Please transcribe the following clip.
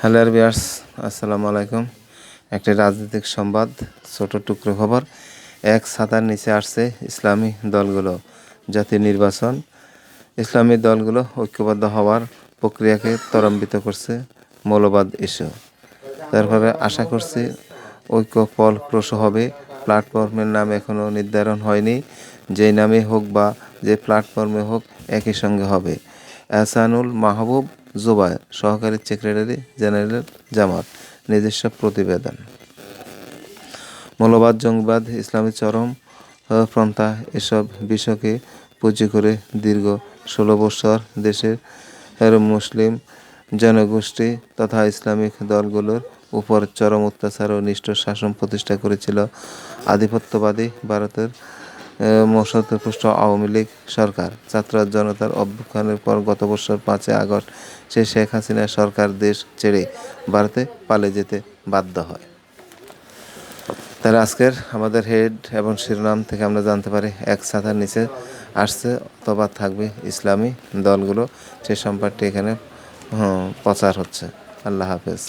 Hello viewers, আসসালামু আলাইকুম। একটি রাজনৈতিক সংবাদ, ছোট টুকরো খবর। এক ছাতার নিচে আসছে ইসলামী দলগুলো। জাতীয় নির্বাচন, ইসলামী দলগুলো ঐক্যবদ্ধ হওয়ার প্রক্রিয়াকে ত্বরান্বিত করছে মৌলবাদ ইস্যু। তারপরে আশা করছি ঐক্য ফলপ্রসূ হবে। প্ল্যাটফর্মের নাম এখনও নির্ধারণ হয়নি, যেই নামে হোক বা যে প্ল্যাটফর্মে হোক একই সঙ্গে হবে। এহসানুল মাহবুব জুবায়ের, সহকারী সেক্রেটারি জেনারেল, জামাত। নিজস্ব প্রতিবেদন। মৌলবাদ, জঙ্গিবাদ, ইসলামী চরমপন্থা এসব বিষয়কে পুঁজি করে দীর্ঘ 16 বছর দেশের মুসলিম জনগোষ্ঠী তথা ইসলামিক দলগুলোর উপর চরম অত্যাচার ও নিষ্ঠুর শাসন প্রতিষ্ঠা করেছিল আধিপত্যবাদী ভারতের মধ্যপ্রদেশ আওয়ামী লীগ সরকার। ছাত্র জনতার অভ্যুত্থানের পর গত বছর 5 আগস্ট শেখ হাসিনা সরকার দেশ ছেড়ে ভারতে পালিয়ে যেতে বাধ্য হয়। তার আজকের আমাদের হেড এবং শিরোনাম থেকে আমরা জানতে পারি, এক ছাতার নিচে আসছে অথবা থাকবে ইসলামী দলগুলো, সে সম্পর্কে এখানে প্রচার হচ্ছে। আল্লাহ হাফেজ।